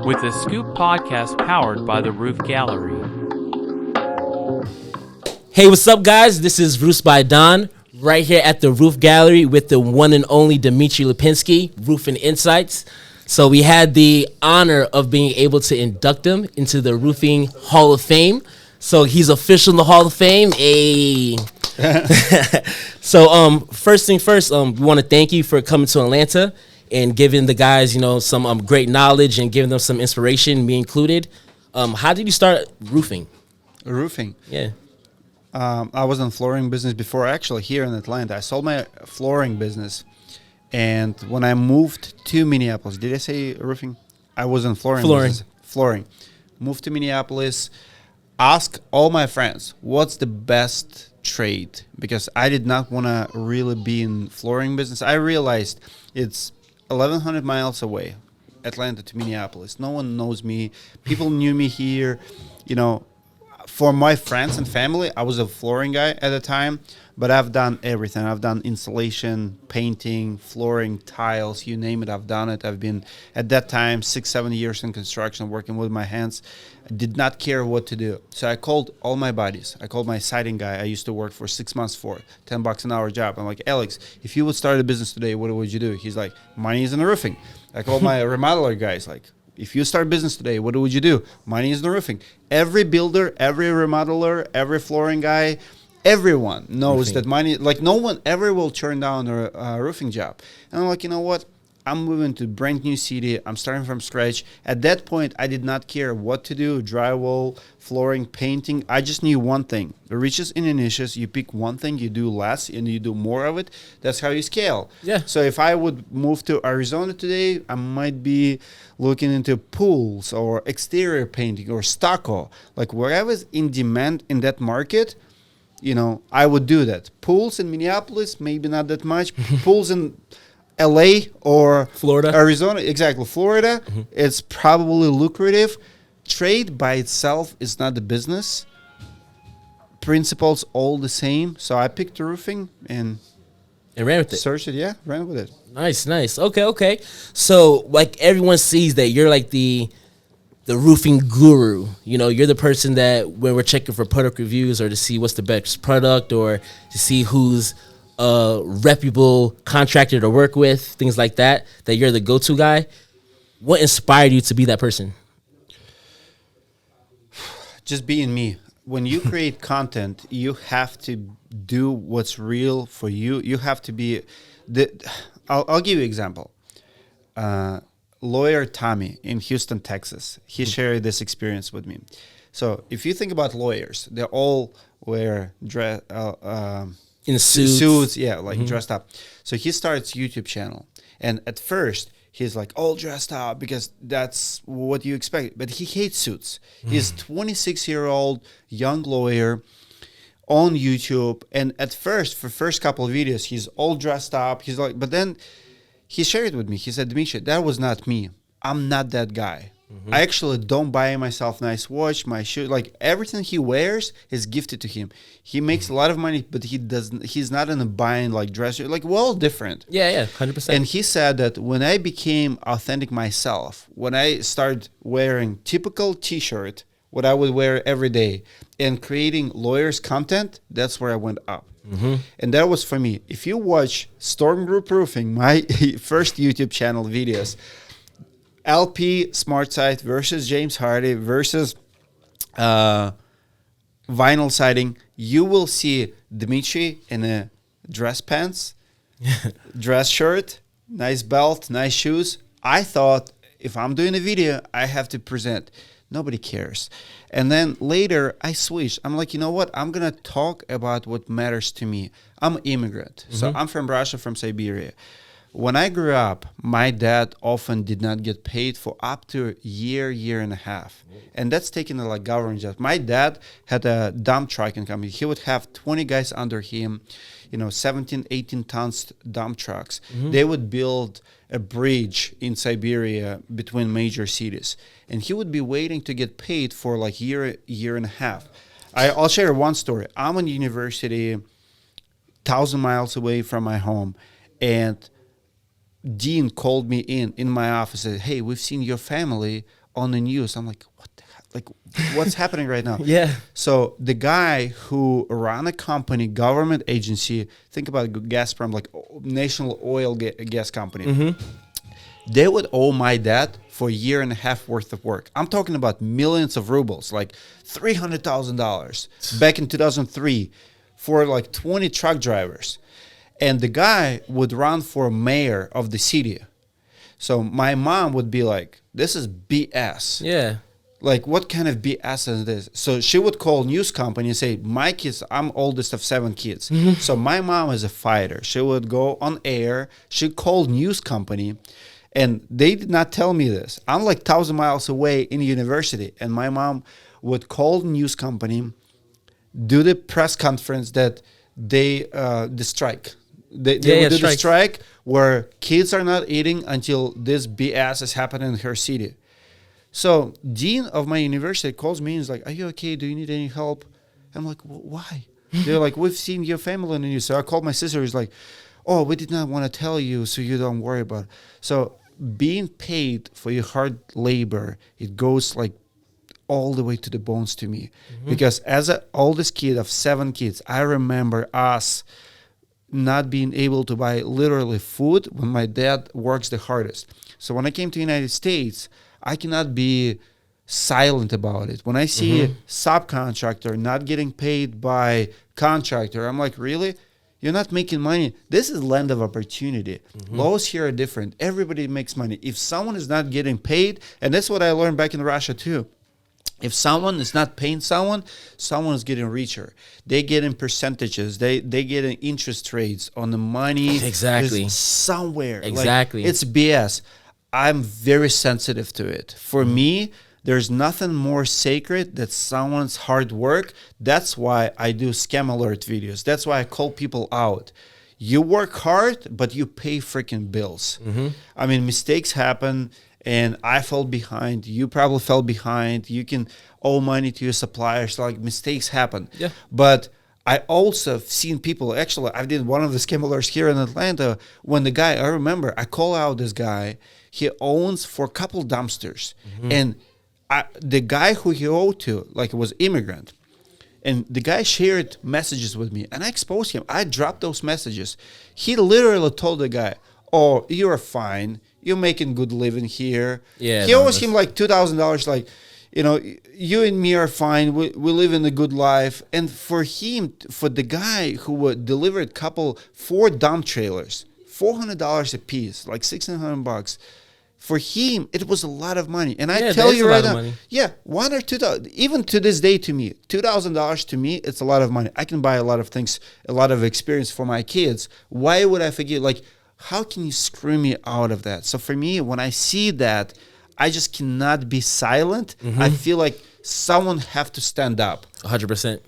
with a Scoop podcast powered by the Roof Gallery. Hey, what's up, guys? This is Roofs by Don, right here at the Roof Gallery with the one and only Dmitry Lipinskiy, Roofing Insights. So we had the honor of being able to induct him into the Roofing Hall of Fame. So he's official in the Hall of Fame. So first thing first, we want to thank you for coming to Atlanta and giving the guys, some great knowledge and giving them some inspiration, me included. How did you start roofing? Roofing? Yeah. I was in flooring business before, actually, here in Atlanta. I sold my flooring business. And when I moved to Minneapolis, did I say roofing? I was in flooring business. Flooring. Moved to Minneapolis. Ask all my friends, what's the best trade? Because I did not want to really be in flooring business. I realized it's 1,100 miles away, Atlanta to Minneapolis. No one knows me. People knew me here. For my friends and family, I was a flooring guy at the time, but I've done everything. I've done installation, painting, flooring, tiles, you name it, I've done it. I've been, at that time, 6-7 years in construction, working with my hands. I did not care what to do. So I called all my buddies. I called my siding guy I used to work for 6 months for, $10 an hour job. I'm like, Alex, if you would start a business today, what would you do? He's like, money is in the roofing. I called my remodeler guys, like, if you start business today, what would you do? Money is in the roofing. Every builder, every remodeler, every flooring guy, everyone knows that money, like no one ever will turn down a roofing job. And I'm like, you know what? I'm moving to a brand new city. I'm starting from scratch. At that point, I did not care what to do, drywall, flooring, painting. I just knew one thing. The riches in niches, you pick one thing, you do less, and you do more of it. That's how you scale. Yeah. So if I would move to Arizona today, I might be looking into pools or exterior painting or stucco. Like wherever's in demand in that market, I would do that. Pools in Minneapolis, maybe not that much. Pools in LA or Florida, Arizona, exactly, Florida, it's probably lucrative. Trade by itself is not the business. Principles all the same. So I picked the roofing and ran with it. Searched it, ran with it. Nice. Okay. So like everyone sees that you're like the roofing guru. You're the person that when we're checking for product reviews or to see what's the best product or to see who's a reputable contractor to work with, things like that you're the go-to guy. What inspired you to be that person? Just being me. When you create content, you have to do what's real for you. You have to be I'll give you an example. Lawyer Tommy in Houston, Texas, he shared this experience with me. So if you think about lawyers, they all wear in suits, dressed up. So he starts YouTube channel, and at first he's like all dressed up because that's what you expect. But he hates suits. He's 26-year-old young lawyer on YouTube, and at first, for first couple of videos, he's all dressed up. He's like, but then he shared with me. He said, Dmitry, that was not me. I'm not that guy. I actually don't buy myself nice watch, my shoe, like everything he wears is gifted to him. He makes a lot of money, but he's not in a buying like dress, like well different. Yeah, 100%. And he said that when I became authentic myself, when I started wearing typical t-shirt, what I would wear every day, and creating lawyers content, that's where I went up. And that was for me. If you watch Storm Group Roofing, my first YouTube channel videos, LP Smart Side versus James Hardy versus vinyl siding, you will see Dmitry in a dress pants, dress shirt, nice belt, nice shoes. I thought if I'm doing a video, I have to present. Nobody cares. And then later I switched. I'm like, you know what? I'm going to talk about what matters to me. I'm an immigrant. So I'm from Russia, from Siberia. When I grew up, my dad often did not get paid for up to a year and a half. And that's taking a government job. My dad had a dump trucking company. He would have 20 guys under him, 17, 18 tons dump trucks. They would build a bridge in Siberia between major cities. And he would be waiting to get paid for year and a half. I'll share one story. I'm in university, 1,000 miles away from my home. And Dean called me in my office and said, "Hey, we've seen your family on the news." I'm like, "What the hell? Like, what's happening right now?" Yeah. So the guy who ran a company, government agency, think about Gazprom, like national oil gas company. They would owe my dad for a year and a half worth of work. I'm talking about millions of rubles, like $300,000 back in 2003 for like 20 truck drivers. And the guy would run for mayor of the city. So my mom would be like, "This is BS." Yeah. Like, what kind of BS is this? So she would call news company and say, "My kids, I'm oldest of 7 kids." So my mom is a fighter. She would go on air. She called news company. And they did not tell me this. I'm like 1,000 miles away in university. And my mom would call the news company, do the press conference that the strike. They would do the strike where kids are not eating until this BS is happening in her city. So dean of my university calls me and is like, "Are you okay? Do you need any help?" I'm like, "Why?" They're like, "We've seen your family on the news." So I called my sister. Who's like, "Oh, we did not want to tell you, so you don't worry about it." So being paid for your hard labor, it goes like all the way to the bones to me. Because as an oldest kid of 7 kids, I remember us not being able to buy literally food when my dad works the hardest. So when I came to the United States, I cannot be silent about it. When I see a subcontractor not getting paid by contractor, I'm like, "Really? You're not making money." This is land of opportunity. Laws here are different. Everybody makes money. If someone is not getting paid, and that's what I learned back in Russia too. If someone is not paying someone is getting richer. They get in percentages. They get in interest rates on the money. Exactly. Somewhere. Exactly. Like, it's BS. I'm very sensitive to it. For me, there's nothing more sacred than someone's hard work. That's why I do scam alert videos. That's why I call people out. You work hard, but you pay freaking bills. I mean, mistakes happen, and I fell behind. You probably fell behind. You can owe money to your suppliers. Like, mistakes happen. Yeah. But I also have seen people, actually, I did one of the scam alerts here in Atlanta when the guy, I remember, I call out this guy. He owns for a couple dumpsters. And the guy who he owed to, like, was immigrant, and the guy shared messages with me, and I exposed him. I dropped those messages. He literally told the guy, "Oh, you're fine. You're making good living here." Yeah, he owes him like $2,000. Like, you and me are fine. We live in a good life. And for him, for the guy who would deliver 4 dump trailers, $400 a piece, like $1,600. For him, it was a lot of money. And I tell you right now, $1,000 or $2,000, even to this day to me, $2,000 to me, it's a lot of money. I can buy a lot of things, a lot of experience for my kids. Why would I forget? Like, how can you screw me out of that? So for me, when I see that, I just cannot be silent. I feel like someone have to stand up. 100%.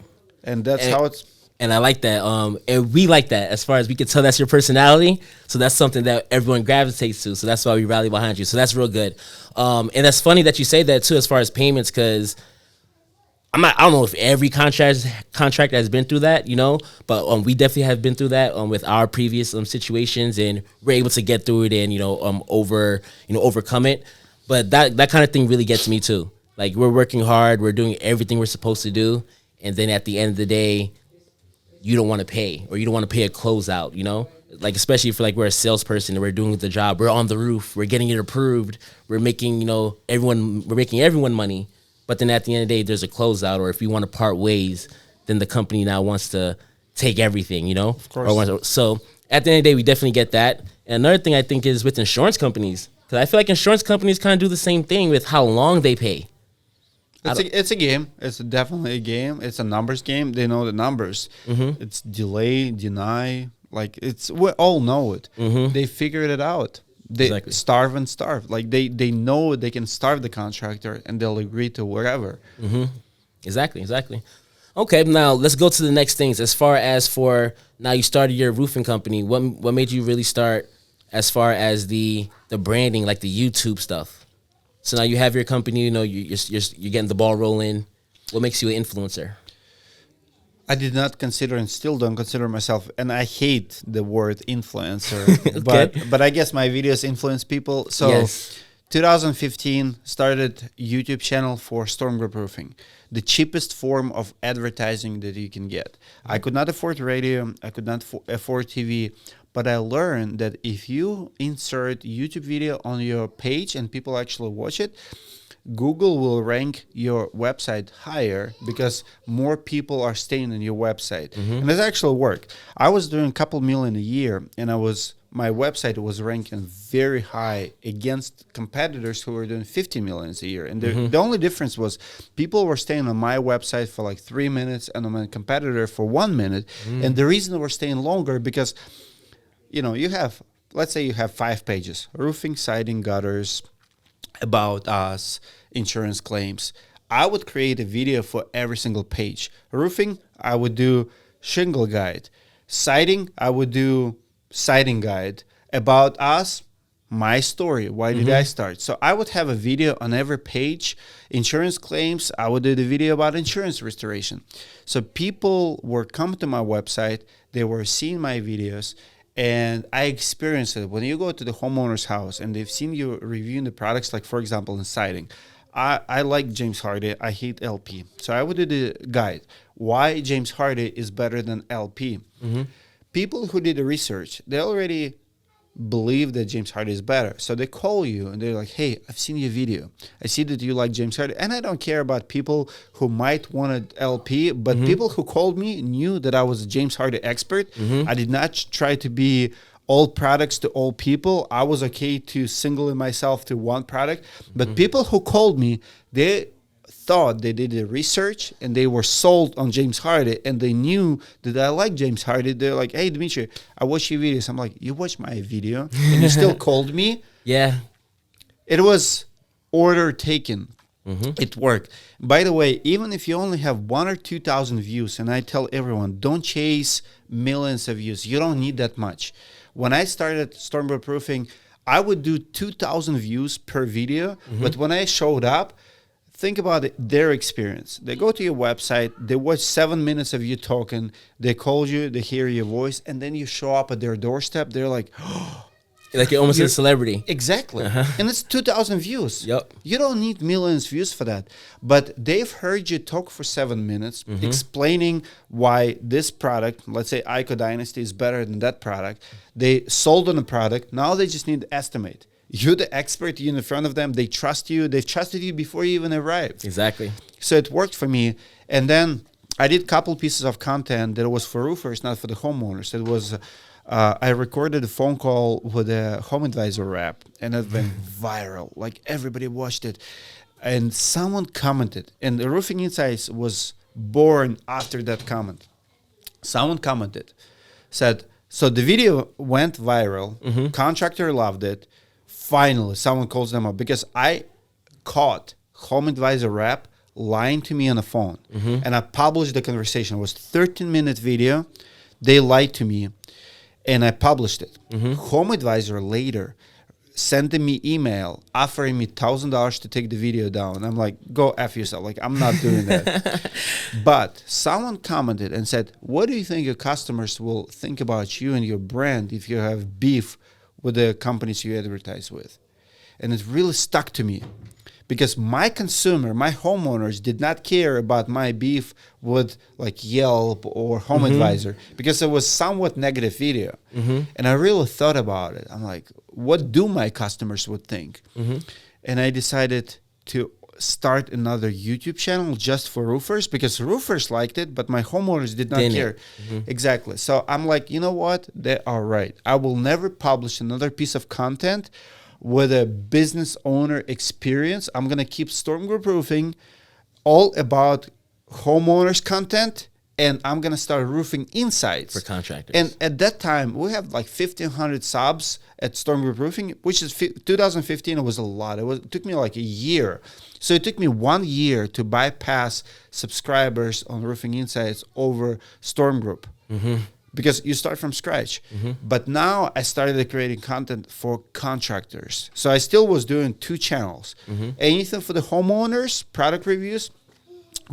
And that's how it's... And I like that. And we like that as far as we can tell that's your personality. So that's something that everyone gravitates to. So that's why we rally behind you. So that's real good. And that's funny that you say that too, as far as payments, because I don't know if every contract has been through that, but we definitely have been through that with our previous situations, and we're able to get through it and, overcome it. But that kind of thing really gets me too. Like, we're working hard, we're doing everything we're supposed to do. And then at the end of the day, you don't want to pay, or you don't want to pay a closeout, like, especially if we're a salesperson and we're doing the job, we're on the roof, we're getting it approved, we're making, everyone money. But then at the end of the day, there's a closeout, or if you want to part ways, then the company now wants to take everything, Of course. So at the end of the day, we definitely get that. And another thing I think is with insurance companies, because I feel like insurance companies kind of do the same thing with how long they pay. It's a game. It's definitely a game. It's a numbers game. They know the numbers. It's delay, deny. Like, we all know it. They figured it out. They starve and starve. Like, they know they can starve the contractor and they'll agree to whatever. Exactly. Okay, now let's go to the next things. As far as for now, you started your roofing company. What made you really start as far as the branding, like the YouTube stuff? So now you have your company, you're getting the ball rolling. What makes you an influencer? I did not consider and still don't consider myself, and I hate the word influencer, but I guess my videos influence people. So Yes. 2015 started YouTube channel for storm group roofing, the cheapest form of advertising that you can get. I could not afford radio, I could not afford TV, but I learned that if you insert YouTube video on your page and people actually watch it, Google will rank your website higher because more people are staying on your website. And it actually worked. I was doing a couple million a year, and my website was ranking very high against competitors who were doing 50 millions a year. And the only difference was people were staying on my website for like 3 minutes and on my competitor for 1 minute. And the reason they were staying longer because, let's say you have 5 pages: roofing, siding, gutters, about us, insurance claims. I would create a video for every single page. Roofing, I would do shingle guide. Siding, I would do siding guide. About us, my story. Why did I start? So I would have a video on every page. Insurance claims, I would do the video about insurance restoration. So people were coming to my website, they were seeing my videos, and I experienced it. When you go to the homeowner's house and they've seen you reviewing the products, like for example in siding, I like James Hardy, I hate LP. So I would do the guide. Why James Hardy is better than LP. People who did the research, they already believe that James Hardy is better. So they call you and they're like, hey, I've seen your video. I see that you like James Hardy. And I don't care about people who might want an LP, but people who called me knew that I was a James Hardy expert. I did not try to be all products to all people. I was okay to single myself to one product. But people who called me, they thought they did the research and they were sold on James Hardy and they knew that I like James Hardy. They're like, hey, Dmitry, I watch your videos. I'm like, you watch my video and you still called me? Yeah. It was order taken. It worked. By the way, even if you only have 1,000 or 2,000 views, and I tell everyone, don't chase millions of views. You don't need that much. When I started Stormgroup Roofing, I would do 2,000 views per video. But when I showed up, think about their experience. They go to your website, they watch 7 minutes of you talking, they call you, they hear your voice, and then you show up at their doorstep. They're like, oh, Like you're almost a celebrity. Exactly. And it's 2,000 views. Yep. You don't need millions of views for that. But they've heard you talk for 7 minutes, explaining why this product, let's say Ico Dynasty, is better than that product. They sold on a product. Now they just need to estimate. You're the expert. You're in front of them. They trust you. They've trusted you before you even arrived. Exactly. So it worked for me. And then I did a couple pieces of content that was for roofers, not for the homeowners. It was... I recorded a phone call with a home advisor rep, and it went viral. Like everybody watched it, and someone commented, and the Roofing Insights was born after that comment. Someone commented, said, so the video went viral, contractor loved it. Finally, someone calls them up because I caught home advisor rep lying to me on the phone, and I published the conversation. It was a 13-minute video. They lied to me. And I published it. Home advisor later sent me email offering me $1,000 to take the video down. I'm like, go F yourself. Like, I'm not doing that. But someone commented and said, what do you think your customers will think about you and your brand if you have beef with the companies you advertise with? And it really stuck to me. Because my consumer, my homeowners did not care about my beef with like Yelp or Home Advisor because it was somewhat negative video. And I really thought about it. I'm like, what do my customers would think? And I decided to start another YouTube channel just for roofers because roofers liked it, but my homeowners did not care. Exactly. So I'm like, you know what? They are right. I will never publish another piece of content with a business owner experience. I'm going to keep Storm Group Roofing all about homeowners content, and I'm going to start Roofing Insights. For contractors. And at that time, we have like 1,500 subs at Storm Group Roofing, which is 2015. It was a lot. It took me like a year. So it took me 1 year to bypass subscribers on Roofing Insights over Storm Group. Because you start from scratch. But now I started creating content for contractors. So I still was doing 2 channels. Anything for the homeowners, product reviews,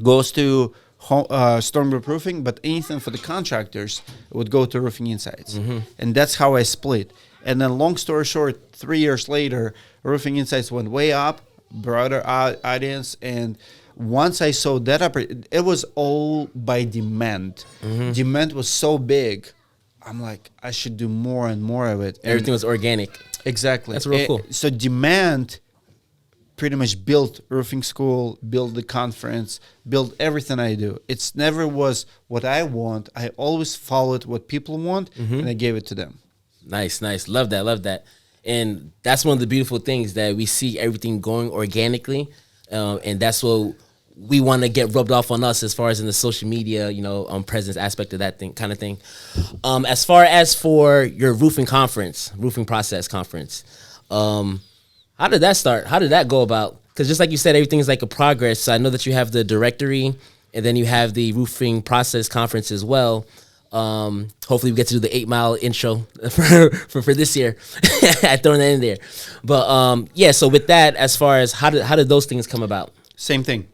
goes to stormproof roofing, but anything for the contractors would go to Roofing Insights. And that's how I split. And then long story short, 3 years later, Roofing Insights went way up, broader audience. And once I saw that up, it was all by demand. Demand was so big. I'm like, I should do more and more of it. Everything was organic. Exactly. That's real cool. So demand pretty much built roofing school, built the conference, built everything I do. It's never was what I want. I always followed what people want, and I gave it to them. Nice. Love that. And that's one of the beautiful things that we see everything going organically. And that's what we want to get rubbed off on us as far as in the social media, presence aspect of that kind of thing. As far as for your roofing process conference, how did that start? How did that go about? Because just like you said, everything is like a progress. So I know that you have the directory and then you have the roofing process conference as well. Hopefully we get to do the 8 Mile intro for this year. I thrown that in there. But so with that, as far as how did those things come about? Same thing.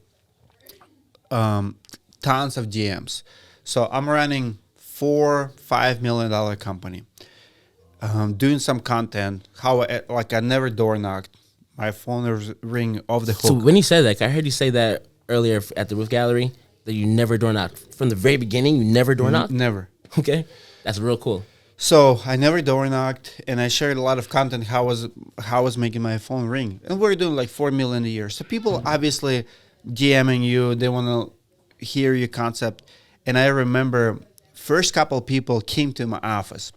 Tons of DMs. So I'm running $4-5 million company. Doing some content. I never door knocked. My phone was ring off the hook. So when you said that, I heard you say that earlier at the Roof Gallery that you never door knocked from the very beginning. You never door knocked. Never. Okay, that's real cool. So I never door knocked, and I shared a lot of content how I was making my phone ring, and we're doing like 4 million a year. So people obviously DMing you, they want to hear your concept. And I remember first couple people came to my office.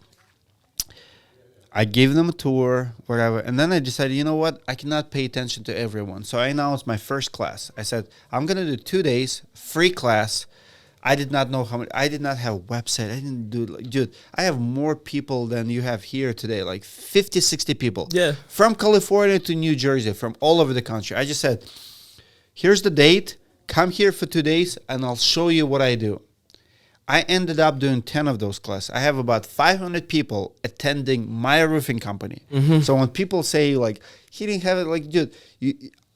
I gave them a tour, whatever, and then I decided, you know what, I cannot pay attention to everyone. So I announced my first class. I said, I'm going to do 2 days, free class. I did not know how many, I did not have a website. I didn't do, dude, I have more people than you have here today, like 50, 60 people. Yeah. From California to New Jersey, from all over the country. I just said, here's the date, come here for 2 days, and I'll show you what I do. I ended up doing 10 of those classes. I have about 500 people attending my roofing company. So when people say, like, he didn't have it, like, dude,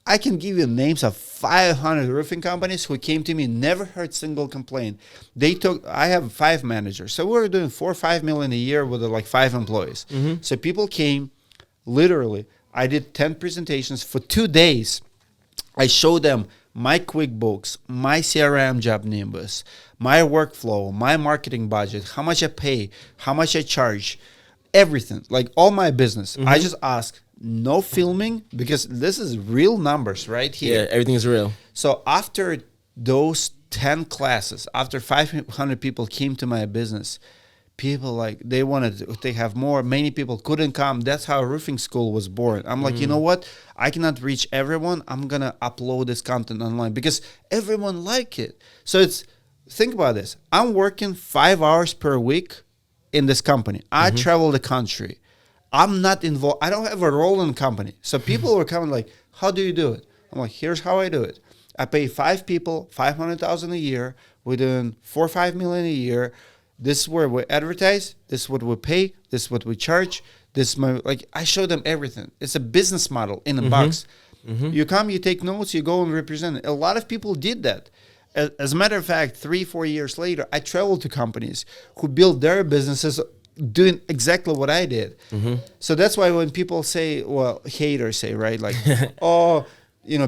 I can give you names of 500 roofing companies who came to me, never heard single complaint. I have 5 managers. So we're doing 4 or 5 million a year with like 5 employees. So people came, literally, I did 10 presentations for 2 days. I showed them my QuickBooks, my CRM job Nimbus, my workflow, my marketing budget, how much I pay, how much I charge, everything, like all my business. I just ask, no filming, because this is real numbers right here. Yeah, everything is real. So after those 10 classes, after 500 people came to my business, people they wanted to have more. Many people couldn't come. That's how roofing school was born. I'm like, you know what? I cannot reach everyone. I'm going to upload this content online because everyone like it. So think about this. I'm working 5 hours per week in this company. I travel the country. I'm not involved. I don't have a role in the company. So people were coming like, how do you do it? I'm like, here's how I do it. I pay 5 people, $500,000 a year. We're doing 4 or 5 million a year. This is where we advertise. This is what we pay. This is what we charge. This is I show them everything. It's a business model in a box. You come, you take notes, you go and represent it. A lot of people did that. As a matter of fact, 3-4 years later, I traveled to companies who built their businesses doing exactly what I did. So that's why when people say, well, haters say, right? Like, oh,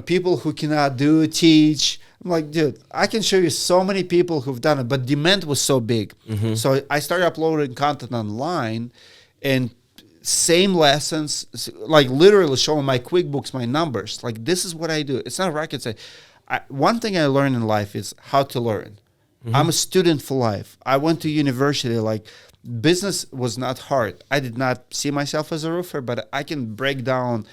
people who cannot teach. I'm like, dude, I can show you so many people who've done it, but demand was so big. So I started uploading content online and same lessons, like literally showing my QuickBooks, my numbers. Like, this is what I do. It's not rocket science. One thing I learned in life is how to learn. I'm a student for life. I went to university. Like, business was not hard. I did not see myself as a roofer, but I can break down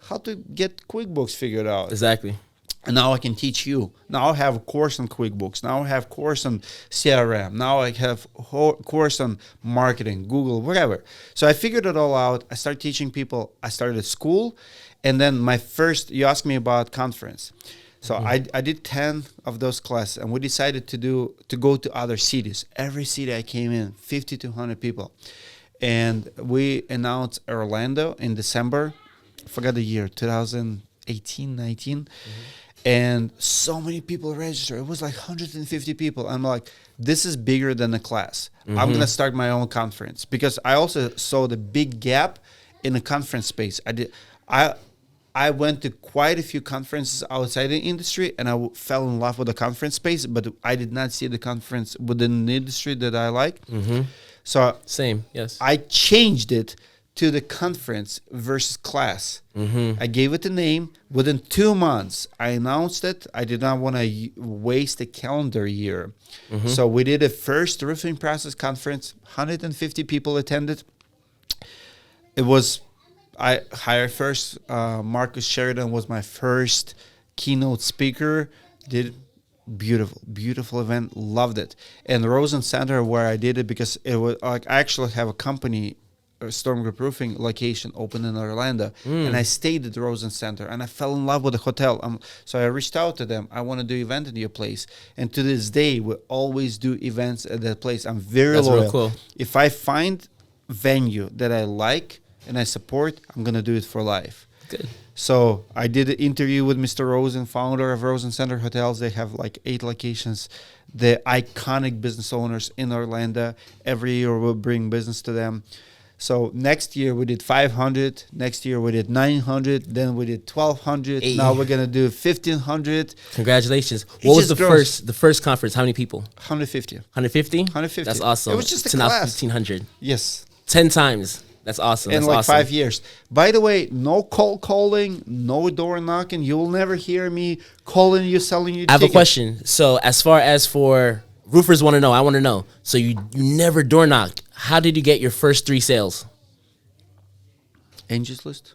how to get QuickBooks figured out. Exactly. And now I can teach you. Now I have a course on QuickBooks. Now I have a course on CRM. Now I have a course on marketing, Google, whatever. So I figured it all out. I started teaching people. I started school. And then you asked me about conference. So I did 10 of those classes, and we decided to go to other cities. Every city I came in, 50 to 100 people. And we announced Orlando in December. I forgot the year, 2018, 19. and so many people registered. It was like 150 people. I'm like, this is bigger than the class. I'm gonna start my own conference, because I also saw the big gap in the conference space. I went to quite a few conferences outside the industry, and I fell in love with the conference space, but I did not see the conference within the industry that I like. So Same, yes. I changed it to the conference versus class. I gave it a name. Within 2 months, I announced it. I did not want to waste a calendar year. So we did a first roofing process conference. 150 people attended. It was, I hired first. Marcus Sheridan was my first keynote speaker. Did beautiful event. Loved it. And the Rosen Center, where I did it, because it was like, I actually have a company, Storm Group Roofing location open in Orlando, and I stayed at the Rosen Center, and I fell in love with the hotel. So I reached out to them. I want to do event in your place, and to this day we always do events at that place. I'm very loyal. Real cool. If I find venue that I like and I support, I'm gonna do it for life. Good. So I did an interview with Mr. Rosen, founder of Rosen Center Hotels. They have like 8 locations. The iconic business owners in Orlando. Every year we'll bring business to them. So next year we did 500. Next year we did 900. Then we did 1,200. Now we're gonna do 1,500. Congratulations. What was the first conference? How many people? 150. 150? 150. That's awesome. It was just a to now class. 1,500. Yes. 10 times. That's awesome. In That's like awesome. 5 years. By the way, no cold calling, no door knocking. You'll never hear me calling you, selling you I have a tickets. question. So as far as for roofers want to know, I want to know. So you never door knocked. How did you get your first 3 sales? Angels List.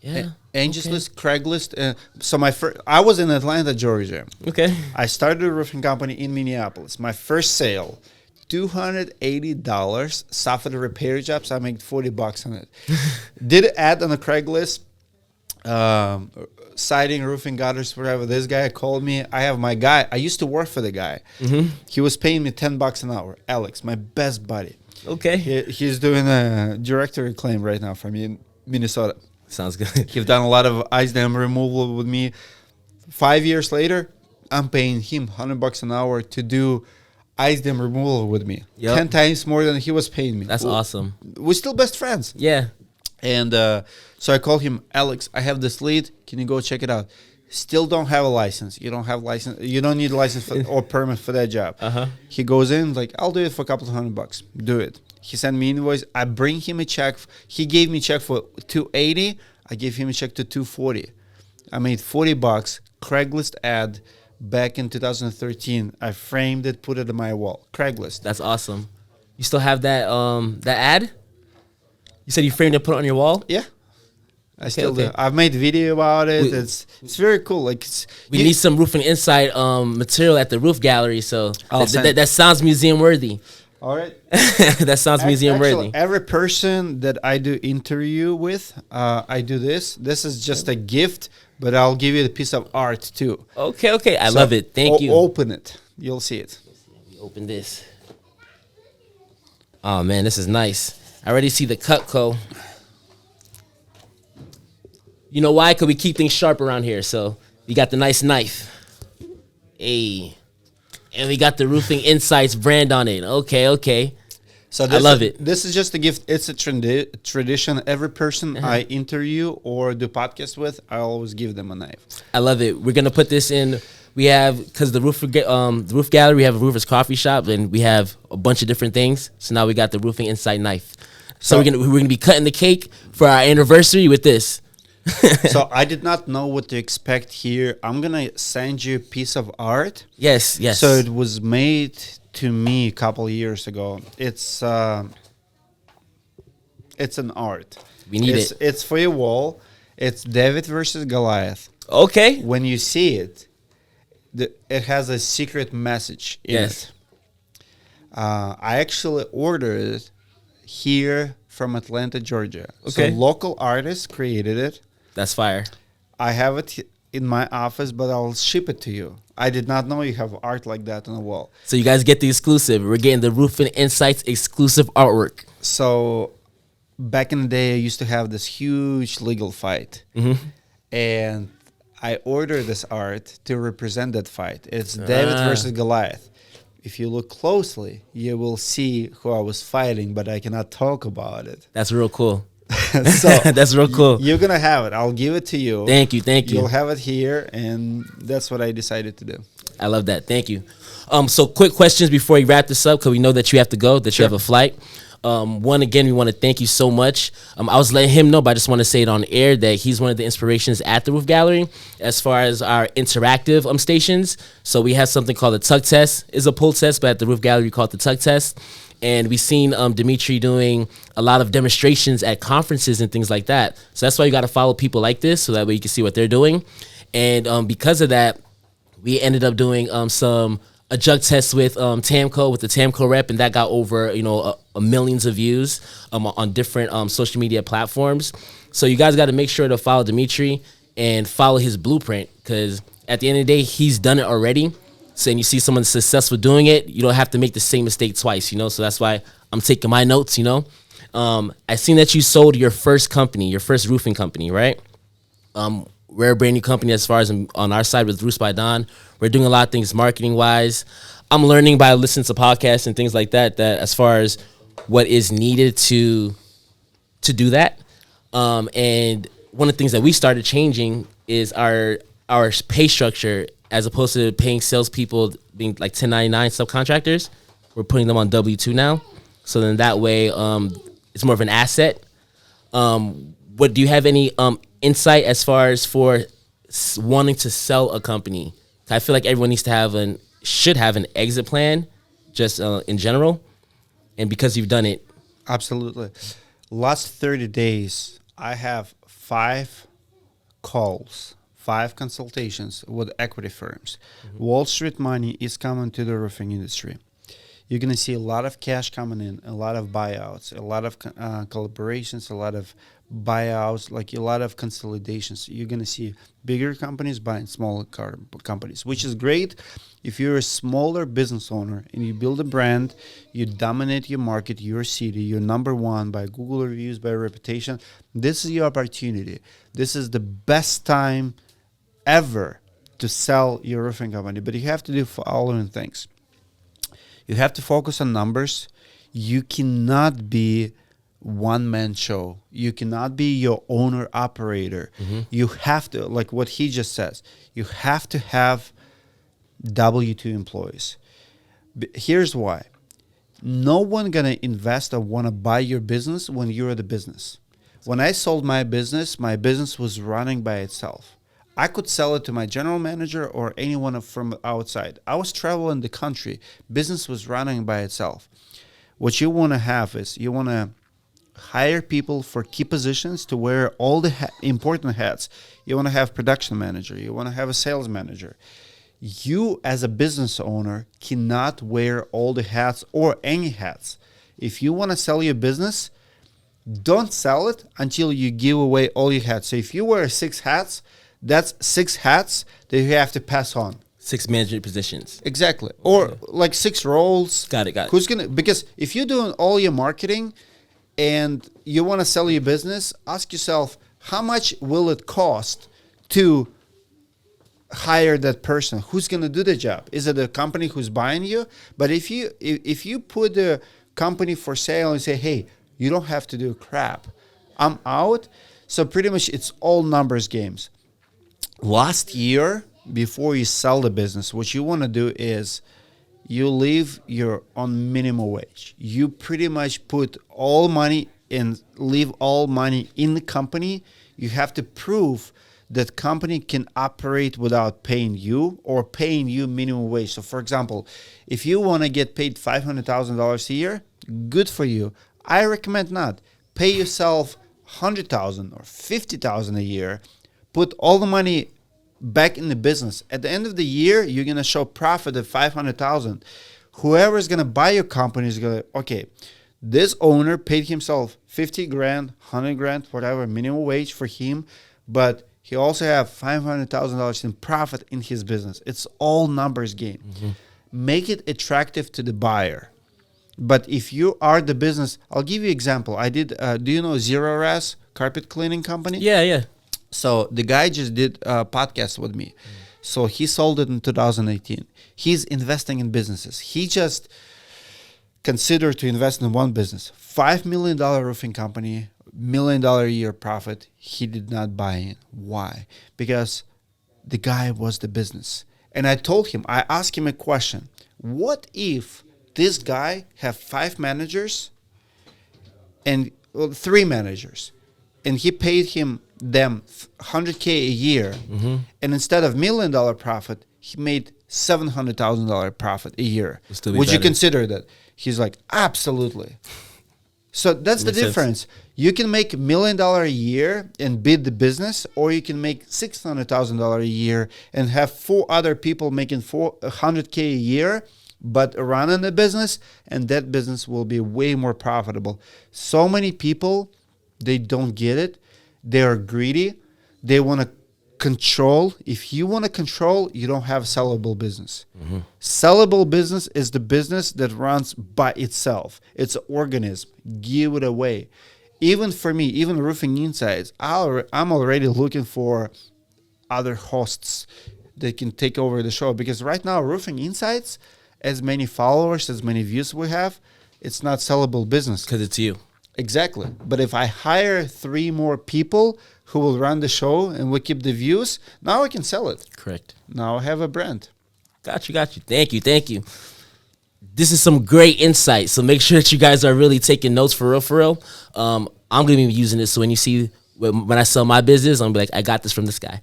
Yeah. Angels List, Craigslist. So I was in Atlanta, Georgia. Okay. I started a roofing company in Minneapolis. My first sale, $280. Suffered the repair jobs. I made $40 on it. Did an ad on the Craigslist. Siding, roofing, gutters, whatever. This guy called me. I have my guy. I used to work for the guy. He was paying me $10 an hour. Alex, my best buddy. Okay. He's doing a directory claim right now from Minnesota. Sounds good. He's done a lot of ice dam removal with me. 5 years later, I'm paying him $100 an hour to do ice dam removal with me. Yep. 10 times more than he was paying me. That's awesome. We're still best friends. Yeah. And so I called him, Alex, I have this lead. Can you go check it out? Still don't have a license. You don't have license. You don't need a license or permit for that job. He goes in like, I'll do it for a couple of $100. Do it. He sent me invoice. I bring him a check. He gave me a check for $280. I gave him a check to $240. I made $40. Craigslist ad back in 2013. I framed it, put it on my wall. Craigslist. That's awesome. You still have that that ad? You said you framed it, put it on your wall? Yeah. I still do. I've made video about it. It's very cool. Like we need some roofing insight material at the roof gallery. So that sounds museum worthy. All right. That sounds museum worthy. Every person that I do interview with, I do this. This is just a gift, but I'll give you a piece of art too. Okay. I love it. Thank you. Open it. You'll see it. Open this. Oh man, this is nice. I already see the Cutco. You know why? Because we keep things sharp around here. So we got the nice knife. Hey. And we got the Roofing Insights brand on it. Okay. So I love it. This is just a gift. It's a tradition. Every person I interview or do podcast with, I always give them a knife. I love it. We're going to put this in. We have, because the roof gallery, we have a roofer's coffee shop, and we have a bunch of different things. So now we got the Roofing Insight knife. So we're gonna be cutting the cake for our anniversary with this. So I did not know what to expect here. I'm gonna send you a piece of art. Yes. So it was made to me a couple years ago. It's an art. We need it. It's for your wall. It's David versus Goliath. Okay. When you see it, it has a secret message in it. I actually ordered it here from Atlanta, Georgia. Okay. So local artists created it. That's fire. I have it in my office, but I'll ship it to you. I did not know you have art like that on the wall. So you guys get the exclusive. We're getting the Roofing Insights exclusive artwork. So back in the day, I used to have this huge legal fight. And I ordered this art to represent that fight. It's David versus Goliath. If you look closely, you will see who I was fighting, but I cannot talk about it. That's real cool. So That's real cool. You're gonna have it. I'll give it to you. Thank you. You'll have it here, and that's what I decided to do. I love that. Thank you. So quick questions before we wrap this up, because we know that you have to go, that you have a flight. One, again, we want to thank you so much. I was letting him know, but I just want to say it on air that he's one of the inspirations at the Roof Gallery as far as our interactive stations. So we have something called the tug test. It's a pull test, but at the Roof Gallery we call it the tug test. And we've seen Dmitry doing a lot of demonstrations at conferences and things like that. So that's why you got to follow people like this, so that way you can see what they're doing. And because of that, we ended up doing a jug test with Tamco, with the Tamco rep, and that got over a millions of views on different social media platforms. So you guys got to make sure to follow Dmitry and follow his blueprint, because at the end of the day, he's done it already. So and you see someone successful doing it, you don't have to make the same mistake twice, So that's why I'm taking my notes, I seen that you sold your first company, your first roofing company, right? We're a brand new company as far as on our side with Roofs by Don. We're doing a lot of things marketing wise. I'm learning by listening to podcasts and things like that as far as what is needed to do that. And one of the things that we started changing is our pay structure, as opposed to paying salespeople being like 1099 subcontractors. We're putting them on W-2 now. So then that way it's more of an asset. What do you have any insight as far as for wanting to sell a company? I feel like everyone should have an exit plan, just in general. And because you've done it. Absolutely. Last 30 days, I have 5 calls, 5 consultations with equity firms. Mm-hmm. Wall Street money is coming to the roofing industry. You're going to see a lot of cash coming in, a lot of buyouts, a lot of collaborations, a lot of buyouts, like a lot of consolidations. You're going to see bigger companies buying smaller companies, which is great. If you're a smaller business owner and you build a brand, you dominate your market, your city, you're number one by Google reviews, by reputation, this is your opportunity. This is the best time ever to sell your roofing company. But you have to do the following things. You have to focus on numbers. You cannot be one-man show. You cannot be your owner operator. Mm-hmm. You have to, like what he just says, you have to have W-2 employees. Here's why. No one gonna invest or wanna buy your business when you're the business. When I sold my business was running by itself. I could sell it to my general manager or anyone from outside. I was traveling the country. Business was running by itself. What you want to have is you want to hire people for key positions to wear all the important hats. You want to have production manager. You want to have a sales manager. You as a business owner cannot wear all the hats or any hats. If you want to sell your business, don't sell it until you give away all your hats. So if you wear 6 hats, that's 6 hats that you have to pass on. 6 management positions. Exactly. Or like 6 roles. Got it. Because if you're doing all your marketing and you want to sell your business, ask yourself, how much will it cost to hire that person? Who's going to do the job? Is it a company who's buying you? But if you put the company for sale and say, hey, you don't have to do crap, I'm out. So pretty much it's all numbers games. Last year, before you sell the business, what you want to do is you leave your on minimum wage. You pretty much put all money and leave all money in the company. You have to prove that company can operate without paying you or paying you minimum wage. So for example, if you want to get paid $500,000 a year, good for you. I recommend not. Pay yourself $100,000 or $50,000 a year. Put all the money back in the business. At the end of the year, you're going to show profit of $500,000. Whoever is going to buy your company is going to, okay, this owner paid himself 50 grand, 100 grand, whatever, minimum wage for him, but he also have $500,000 in profit in his business. It's all numbers game. Mm-hmm. Make it attractive to the buyer. But if you are the business, I'll give you an example. I did, do you know Zero Ras carpet cleaning company? Yeah. So the guy just did a podcast with me. So he sold it in 2018. He's investing in businesses. He just considered to invest in one business, $5 million roofing company, $1 million a year profit. He did not buy in. Why? Because the guy was the business. And I told him, I asked him a question. What if this guy have 5 managers and 3 managers, and he paid them $100K a year, and instead of $1 million profit, he made $700,000 profit a year. Would you consider that? He's like, absolutely. So that's the difference. Sense. You can make $1 million a year and build the business, or you can make $600,000 a year and have 4 other people making $100K a year, but running the business, and that business will be way more profitable. So many people, they don't get it. They are greedy. They want to control. If you want to control, you don't have sellable business. Sellable business is the business that runs by itself. It's an organism. Give it away. Even for me, even Roofing Insights, I'm already looking for other hosts that can take over the show, because right now Roofing Insights, as many followers, as many views we have, it's not sellable business. Because it's you. Exactly. But if I hire 3 more people who will run the show and we keep the views, now I can sell it. Correct. Now I have a brand. Got you. Thank you. This is some great insight. So make sure that you guys are really taking notes for real. I'm going to be using this. So when you see, when I sell my business, I'm going to be like, I got this from this guy.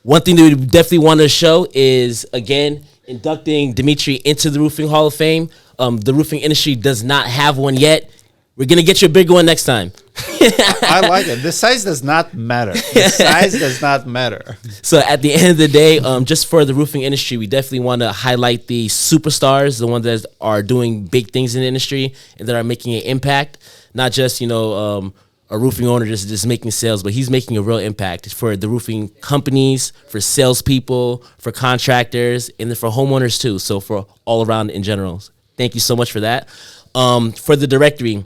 One thing that we definitely want to show is, again, inducting Dmitry into the Roofing Hall of Fame. The roofing industry does not have one yet. We're going to get you a bigger one next time. I like it. The size does not matter. The size does not matter. So at the end of the day, just for the roofing industry, we definitely want to highlight the superstars, the ones that are doing big things in the industry and that are making an impact. Not just, a roofing owner just making sales, but he's making a real impact for the roofing companies, for salespeople, for contractors, and then for homeowners too. So for all around in general. Thank you so much for that. For the directory,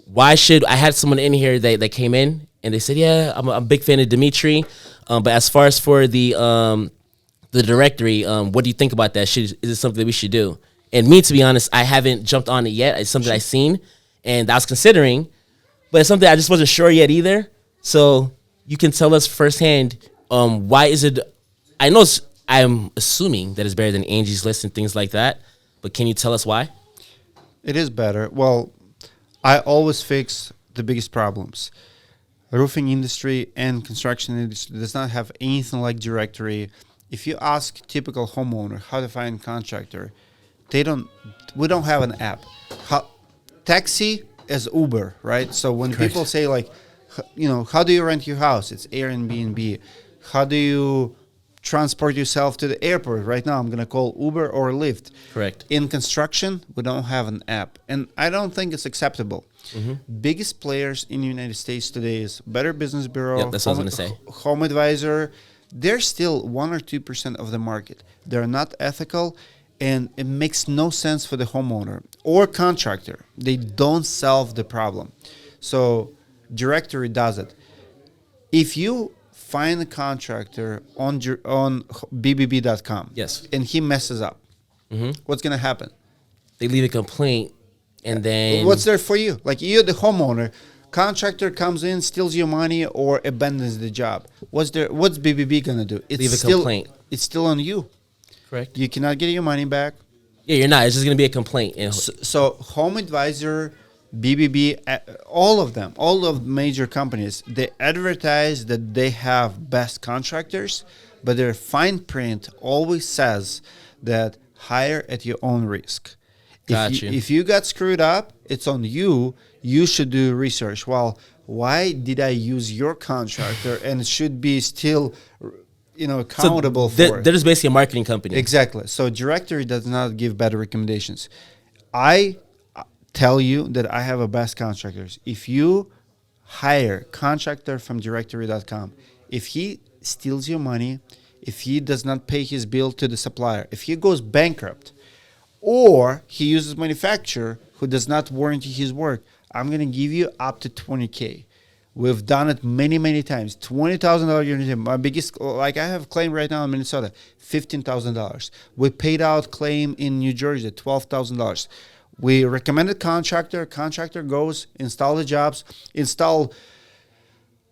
why should I had someone in here that came in and they said, yeah, I'm a big fan of Dmitry, but as far as for the directory, what do you think about that? Is it something that we should do? And me, to be honest, I haven't jumped on it yet. It's something I've seen and I was considering, but it's something I just wasn't sure yet either. So you can tell us firsthand, why is it? I'm assuming that it's better than Angie's List and things like that, but can you tell us why? It is better. Well, I always fix the biggest problems. The roofing industry and construction industry does not have anything like directory. If you ask typical homeowner how to find contractor, we don't have an app. Taxi is Uber, right? So when Correct. People say like, how do you rent your house? It's Airbnb. How do you transport yourself to the airport? Right now, I'm going to call Uber or Lyft. Correct. In construction, we don't have an app. And I don't think it's acceptable. Biggest players in the United States today is Better Business Bureau, Yep, that's what I was going to say. Home Advisor. They're still 1 or 2% of the market. They're not ethical, and it makes no sense for the homeowner or contractor. They don't solve the problem. So directory does it. If you find a contractor on bbb.com, Yes. and he messes up, what's going to happen? They leave a complaint, and then What's there for you? Like, you're the homeowner. Contractor comes in, steals your money, or abandons the job. What's BBB going to do? Leave a complaint. It's still on you. Correct. You cannot get your money back. Yeah, you're not. It's just going to be a complaint. And So Home Advisor, BBB, all of them, all of major companies, they advertise that they have best contractors, but their fine print always says that hire at your own risk. Gotcha. If you got screwed up, it's on you. You should do research. Well, why did I use your contractor and should be still, accountable for it? They're just basically a marketing company. Exactly. So directory does not give better recommendations. I tell you that I have a best contractors. If you hire contractor from directory.com, if he steals your money, if he does not pay his bill to the supplier, if he goes bankrupt, or he uses manufacturer who does not warranty his work, I'm going to give you up to $20K. We've done it many, many times. $20,000 unit. My biggest, like I have a claim right now in Minnesota, $15,000. We paid out claim in New Jersey, $12,000. We recommended contractor. Contractor goes, install the jobs, install.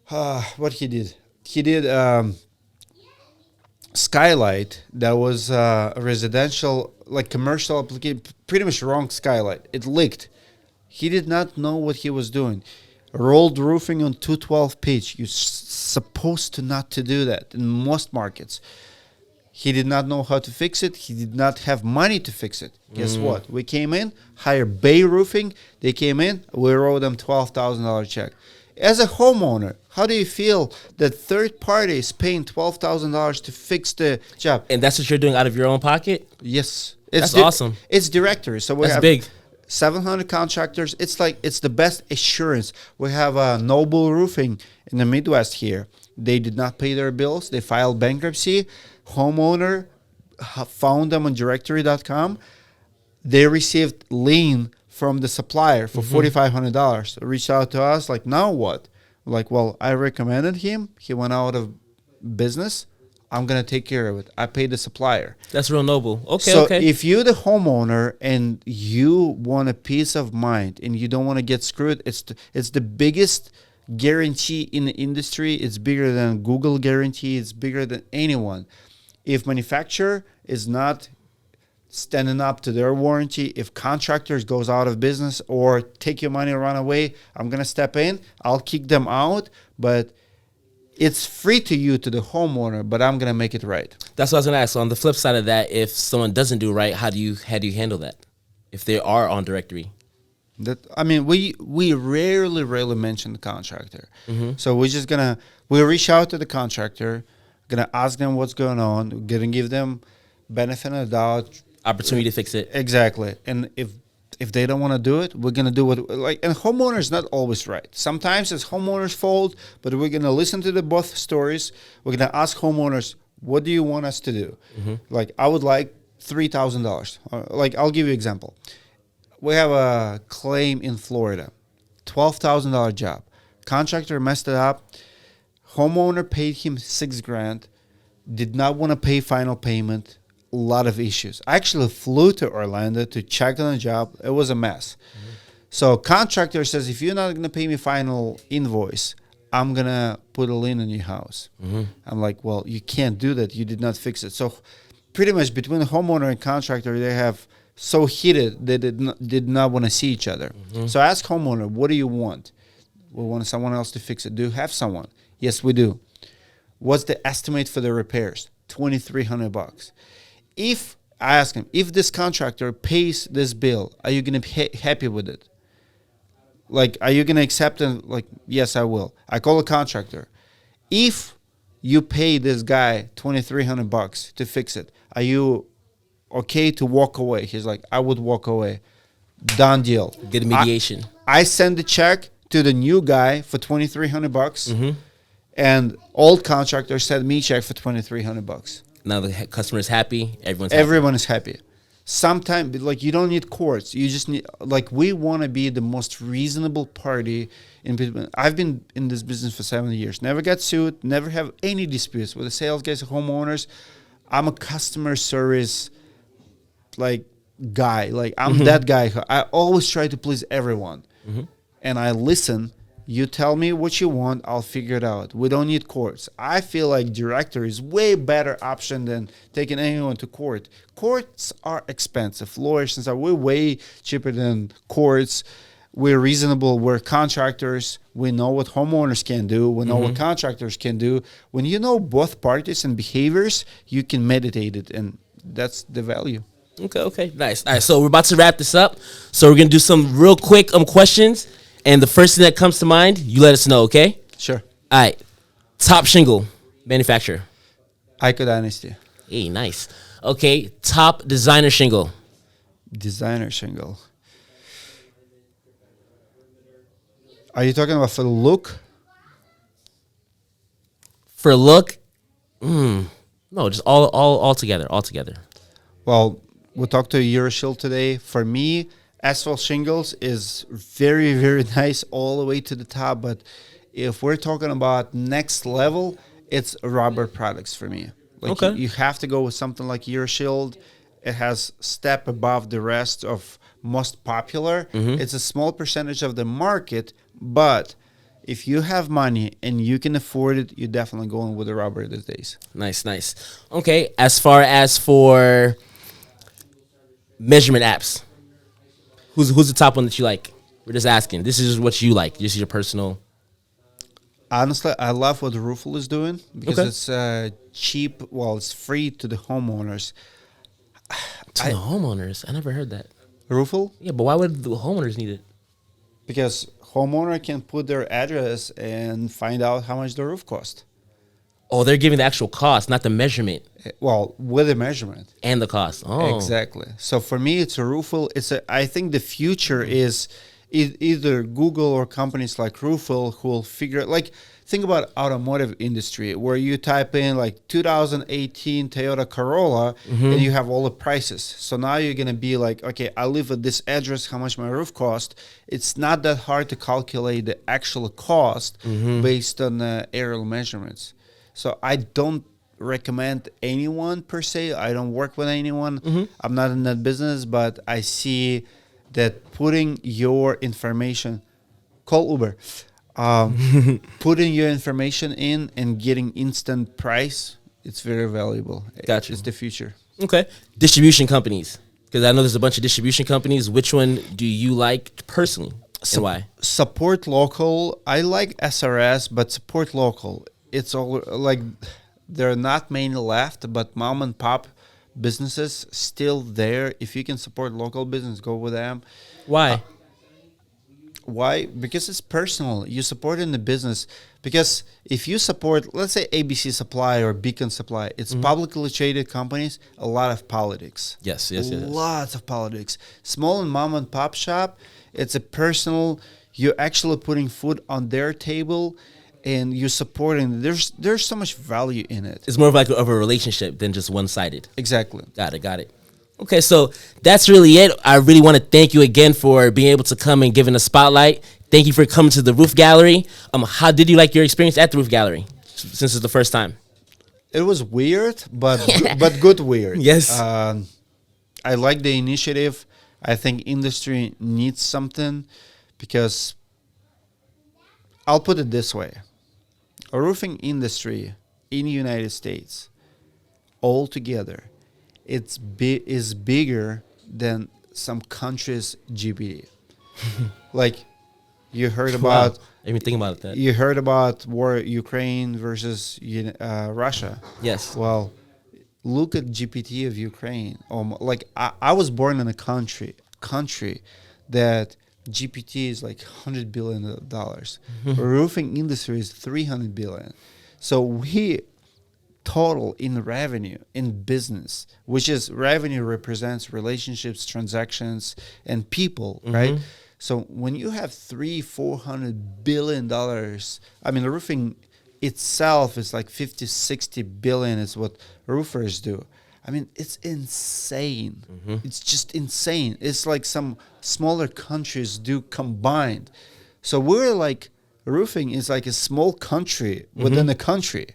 What he did? He did skylight that was residential, like commercial application. Pretty much wrong skylight. It leaked. He did not know what he was doing. Rolled roofing on 212 pitch. You're supposed to not to do that in most markets. He did not know how to fix it. He did not have money to fix it. Guess what? We came in, hired Bay Roofing. They came in. We wrote them $12,000 check. As a homeowner, how do you feel that third party is paying $12,000 to fix the job? And that's what you're doing out of your own pocket? Yes. That's awesome. It's directory. So we That's have big. 700 contractors. It's the best assurance. We have Noble Roofing in the Midwest here. They did not pay their bills. They filed bankruptcy. Homeowner found them on directory.com. They received lien from the supplier for $4,500. Reached out to us like, now what? We're like, well, I recommended him. He went out of business. I'm going to take care of it. I paid the supplier. That's real noble. Okay, So okay. if you're the homeowner and you want a peace of mind and you don't want to get screwed, it's the biggest guarantee in the industry. It's bigger than Google guarantee. It's bigger than anyone. If manufacturer is not standing up to their warranty, if contractors goes out of business or take your money and run away, I'm going to step in. I'll kick them out, but it's free to you, to the homeowner, but I'm going to make it right. That's what I was going to ask. So on the flip side of that, if someone doesn't do right, how do you handle that? If they are on directory? We rarely mention the contractor. So we're just going to, we reach out to the contractor, going to ask them what's going on, going to give them benefit of the doubt. Opportunity to fix it. Exactly. And if they don't want to do it, we're going to do what, and homeowner is not always right. Sometimes it's homeowner's fault, but we're going to listen to the both stories. We're going to ask homeowners, what do you want us to do? Like, I would like $3,000. Like, I'll give you an example. We have a claim in Florida, $12,000 job. Contractor messed it up. Homeowner paid him $6,000, did not want to pay final payment. A lot of issues. I actually flew to Orlando to check on the job. It was a mess. So contractor says, if you're not going to pay me final invoice, I'm going to put a lien on your house. I'm like, well, you can't do that. You did not fix it. So pretty much between the homeowner and contractor, they have so heated they did not want to see each other. So I asked homeowner, what do you want? We want someone else to fix it. Do you have someone? Yes, we do. What's the estimate for the repairs? $2,300. If I ask him, if this contractor pays this bill, are you going to be happy with it? Like, are you going to accept it? Like, yes, I will. I call a contractor. If you pay this guy $2,300 to fix it, are you okay to walk away? He's like, I would walk away. Done deal. Did a mediation. I send the check to the new guy for $2,300, and old contractor sent me a check for $2,300. Now the customer is happy. Everyone is happy. Sometimes, like, you don't need courts. You just need, like, we want to be the most reasonable party in business. I've been in this business for 7 years. Never got sued. Never have any disputes with the sales guys or homeowners. I'm a customer service, like, guy. Like, I'm that guy. I always try to please everyone. And I listen. You tell me what you want, I'll figure it out. We don't need courts. I feel like director is way better option than taking anyone to court. Courts are expensive. Lawyers are way cheaper than courts. We're reasonable. We're contractors. We know what homeowners can do. We know what contractors can do. When you know both parties and behaviors, you can meditate it, and that's the value. Okay, nice. All right, so we're about to wrap this up. So we're gonna do some real quick questions. And the first thing that comes to mind, you let us know, okay? Sure. All right. Top shingle manufacturer. Ico Dynasty. Hey, nice. Okay. Top designer shingle. Designer shingle. Are you talking about for the look? For look? No, just all together. Well, we talked to Euroshield today. For me, asphalt shingles is very, very nice all the way to the top, but If we're talking about next level, it's rubber products for me. Like Okay. you have to go with something like Year Shield. It has step above the rest of most popular. It's a small percentage of the market, but if you have money and you can afford it, you're definitely going with the rubber these days. Nice, nice. Okay, as far as for measurement apps, who's the top one that you like? We're just asking. This is what you like. This is your personal. Honestly, I love what Roofle is doing because Okay. it's cheap. Well, it's free to the homeowners. To the homeowners, I never heard that. Roofle? Yeah, but why would the homeowners need it? Because homeowner can put their address and find out how much the roof cost. Oh, they're giving the actual cost, not the measurement Well, with a measurement. and the cost. Oh, Exactly. So for me, it's a Roofle. I think the future is either Google or companies like Roofle who will figure. Like, think about automotive industry where you type in like 2018 Toyota Corolla and you have all the prices. So now you're gonna be like, okay, I live at this address. How much my roof cost? It's not that hard to calculate the actual cost based on aerial measurements. So I don't recommend anyone per se. I don't work with anyone. I'm not in that business, but I see that putting your information, call Uber, putting your information in and getting instant price, it's very valuable. Gotcha. It's the future. okay. Distribution companies, because I know there's a bunch of distribution companies. Which one do you like personally, and why? Support local. I like SRS, but support local. It's all like there are not many left, but mom and pop businesses still there. If you can support local business, go with them. Why? Why? Because it's personal. You support in the business. Because if you support, let's say ABC Supply or Beacon Supply, it's publicly traded companies, a lot of politics. Yes. Lots of politics. Small and mom and pop shop, it's a personal, you're actually putting food on their table and you're supporting. There's so much value in it. It's more of like of a relationship than just one-sided. Exactly. Got it. Okay, so that's really it. I really want to thank you again for being able to come and giving a spotlight. Thank you for coming to the Roof Gallery. How did you like your experience at the Roof Gallery since it's the first time? It was weird, but but good weird. Yes. I like the initiative. I think industry needs something because I'll put it this way. A roofing industry in the United States altogether is bigger than some countries' GDP. Like you heard about I didn't even think about that. you heard about war Ukraine versus Russia. Yes. Well, look at GPT of Ukraine. Like I was born in a country that GPT is like $100 billion. Roofing industry is $300 billion. So we total in revenue in business, which is revenue represents relationships, transactions, and people, right? So when you have $400 billion, I mean, the roofing itself is like 50-60 billion is what roofers do. I mean, it's insane. It's just insane. It's like some smaller countries do combined. So we're like, roofing is like a small country within a country.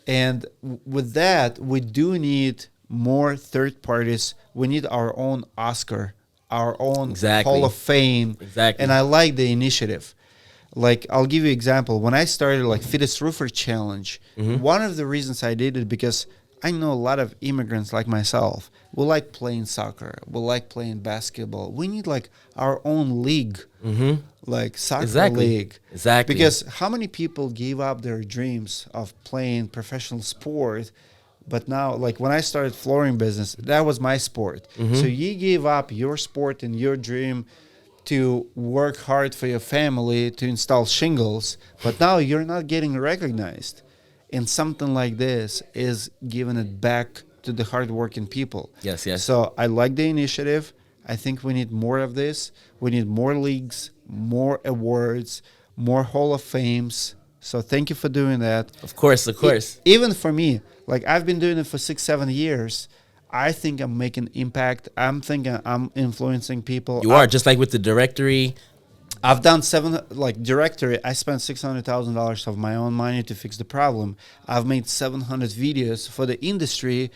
And with that, we do need more third parties. We need our own Oscar, our own Hall of Fame. Exactly. And I like the initiative. Like, I'll give you an example. When I started like Fittest Roofer Challenge, one of the reasons I did it because I know a lot of immigrants like myself. We like playing soccer. We like playing basketball. We need like our own league, like soccer league. Exactly. Because how many people gave up their dreams of playing professional sport? But now, like when I started flooring business, that was my sport. So you gave up your sport and your dream to work hard for your family to install shingles. But now you're not getting recognized. And something like this is giving it back to the hardworking people. Yes. So I like the initiative. I think we need more of this. We need more leagues, more awards, more Hall of Fames. So thank you for doing that. Of course. Even for me, like I've been doing it for 6-7 years. I think I'm making impact. I'm thinking I'm influencing people. You are, just like with the directory. I've done directory. I spent $600,000 of my own money to fix the problem. I've made 700 videos for the industry.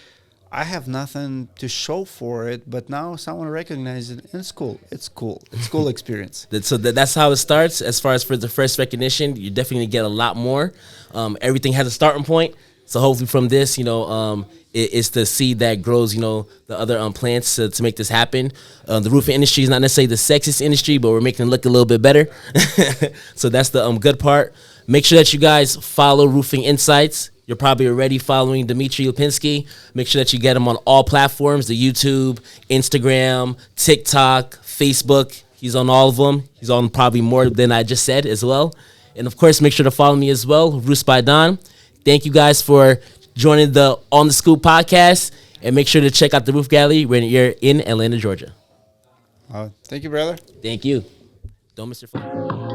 I have nothing to show for it, but now someone recognizes it, and it's cool. It's cool. It's cool experience. So that's how it starts. As far as for the first recognition, you definitely get a lot more. Everything has a starting point. So hopefully from this, it's the seed that grows, the other plants to make this happen. The roofing industry is not necessarily the sexiest industry, but we're making it look a little bit better. So that's the good part. Make sure that you guys follow Roofing Insights. You're probably already following Dmitry Lipinskiy. Make sure that you get him on all platforms, the YouTube, Instagram, TikTok, Facebook. He's on all of them. He's on probably more than I just said as well. And, of course, make sure to follow me as well, Roofs by Don. Thank you guys for joining the On the Scoop podcast. And make sure to check out the Roof Gallery when you're in Atlanta, Georgia. Thank you, brother. Thank you. Don't miss your flight.